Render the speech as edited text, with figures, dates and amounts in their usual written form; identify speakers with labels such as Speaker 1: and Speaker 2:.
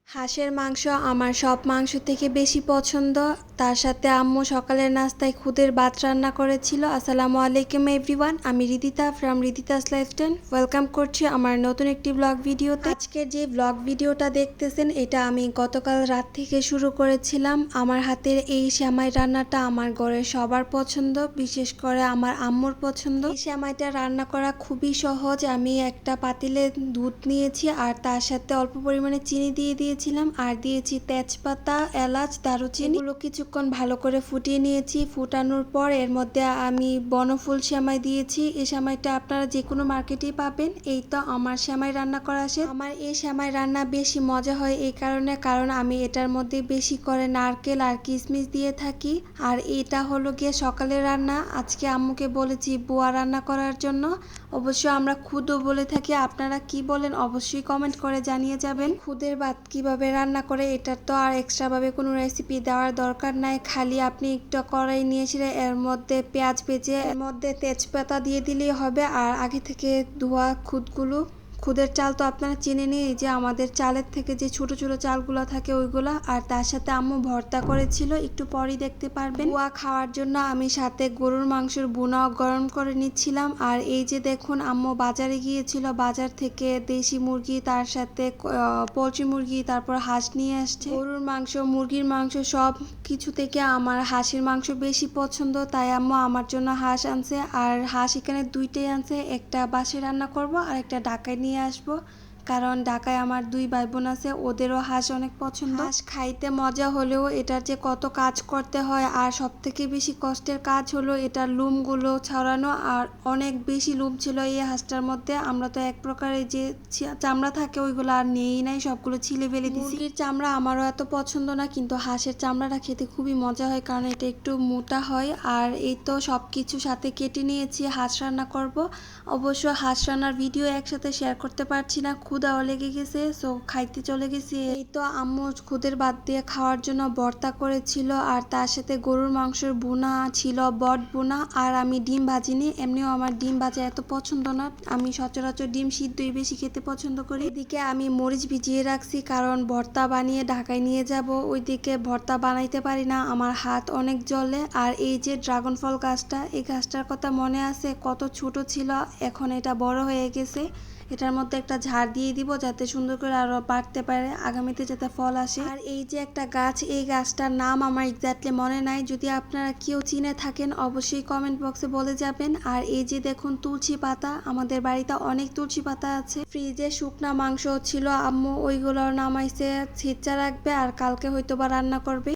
Speaker 1: হাঁসের মাংস আমার সব মাংস থেকে বেশি পছন্দ। তার সাথে আম্মু সকালের নাস্তায় খুদের ভাত রান্না করেছিল। আসসালামু আলাইকুম এভরিওয়ান, আমি রিদিতা ফ্রম রিদিতাস লাইফস্টাইল। ওয়েলকাম করছি আমার নতুন একটি ব্লগ ভিডিওতে। আজকের যে ব্লগ ভিডিওটা দেখতেছেন এটা আমি গতকাল রাত থেকে শুরু করেছিলাম। আমার হাতের এই সেমাই রান্নাটা আমার ঘরের সবার পছন্দ, বিশেষ করে আমার আম্মুর পছন্দ। এই সেমাইটা রান্না করা খুবই সহজ। আমি একটা পাতিলে দুধ নিয়েছি আর তার সাথে অল্প পরিমাণে চিনি দিয়ে দিয়েছিলাম আর দিয়েছি তেজপাতা, এলাচ, দারুচিনি। এগুলো কিছুক্ষণ ভালো করে ফুটিয়ে নিয়েছি। ফুটানোর পর এর মধ্যে আমি বনফুল সেমাই দিয়েছি। এই সেমাইটা আপনারা যে কোনো মার্কেটেই পাবেন। এই তো আমার সেমাই রান্না করা শেষ। আমার এই সেমাই রান্না বেশি মজা হয় এই কারণ আমি এটার মধ্যে বেশি করে নারকেল আর কিশমিশ দিয়ে থাকি। আর এটা হলো গিয়ে সকালের রান্না। আজকে আম্মুকে বলেছি বুয়া রান্না করার জন্য। অবশ্য আমরা খুদও বলে থাকি, আপনারা কি বলেন অবশ্যই কমেন্ট করে জানিয়ে যাবেন। খুদের ভাত কিভাবে রান্না করে এটার তো আর এক্সট্রা ভাবে কোনো রেসিপি দেওয়ার দরকার নাই। খালি আপনি একটু কড়াই নিয়ে এসে এর মধ্যে পেঁয়াজ ভেজে এর মধ্যে তেজপাতা দিয়ে দিলেই হবে। আর আগে থেকে ধোয়া খুদের চাল তো আপনারা চিনে নিন, যে আমাদের চালের থেকে যে ছোট ছোট চালগুলো থাকে ওইগুলা। আর তার সাথে আম্মু ভর্তা করেছিল, একটু পরই দেখতে পারবেন। বুয়া খাওয়ার জন্য আমি সাথে গরুর মাংসের বুনাও গরম করে নিচ্ছিলাম। আর এই যে দেখুন আম্মু বাজারে গিয়েছিল, বাজার থেকে দেশি মুরগি, তার সাথে পোলট্রি মুরগি, তারপর হাঁস নিয়ে আসছে। গরুর মাংস, মুরগির মাংস সব কিছু থেকে আমার হাঁসের মাংস বেশি পছন্দ, তাই আম্মু আমার জন্য হাঁস আনছে। আর হাঁস এখানে দুইটাই আনছে, একটা বাসায় রান্না করব আর একটা ঢাকায় নিয়ে আসবো। কারণ ঢাকায় আমার দুই ভাই বোন আছে, ওদেরও হাঁস অনেক পছন্দ। হাঁস খাইতে মজা হলেও এটার যে কত কাজ করতে হয়, আর সব থেকে বেশি কষ্টের কাজ হলো এটার লুমগুলো ছড়ানো। আর অনেক বেশি লুম ছিল এই হাঁসটার মধ্যে। আমরা তো এক প্রকারের যে চামড়া থাকে ওইগুলো আর নিয়েই নাই, সবগুলো ছিলে ফেলে দিছি। মুরগির চামড়া আমারও এত পছন্দ না, কিন্তু হাঁসের চামড়াটা খেতে খুবই মজা হয় কারণ এটা একটু মোটা হয়। আর এই তো সব কিছু সাথে কেটে নিয়েছি, হাঁস রান্না করব। অবশ্য হাঁস রান্নার ভিডিও একসাথে শেয়ার করতে পারছি না, ক্ষুধাও লেগে গেছে, সো খাইতে চলে গেছি। এই তো আম্মু খুদের বাদ দিয়ে খাওয়ার জন্য ভর্তা করেছিল আর তার সাথে গরুর মাংসের বুনা ছিল, বট বুনা। আর আমি ডিম ভাজিনি, এমনিও আমার ডিম ভাজা এত পছন্দ না, আমি সচরাচর ডিম সিদ্ধই বেশি খেতে পছন্দ করি। এদিকে আমি মরিচ ভিজিয়ে রাখছি কারণ ভর্তা বানিয়ে ঢাকায় নিয়ে যাব। ওইদিকে ভর্তা বানাইতে পারি না, আমার হাত অনেক জ্বলে। আর এই যে ড্রাগন ফল গাছটা, এই গাছটার কথা মনে আছে কত ছোট ছিল, এখন এটা বড় হয়ে গেছে। এটার মধ্যে একটা ঝাড় দিয়ে দিব যাতে সুন্দর করে আরো বাড়তে পারে, আগামীতে যাতে ফল আসে। আর এই যে একটা গাছ, এই গাছটার নাম আমার এক্স্যাক্টলি মনে নাই, যদি আপনারা কেউ চিনে থাকেন অবশ্যই কমেন্ট বক্সে বলে যাবেন। আর এই যে দেখুন তুলসী পাতা, আমাদের বাড়িতে অনেক তুলসী পাতা আছে। ফ্রিজে শুকনা মাংস ছিল, আম্মু ওইগুলো নামাইছে, ছিচ্চা রাখবে আর কালকে হয়তো বা রান্না করবে।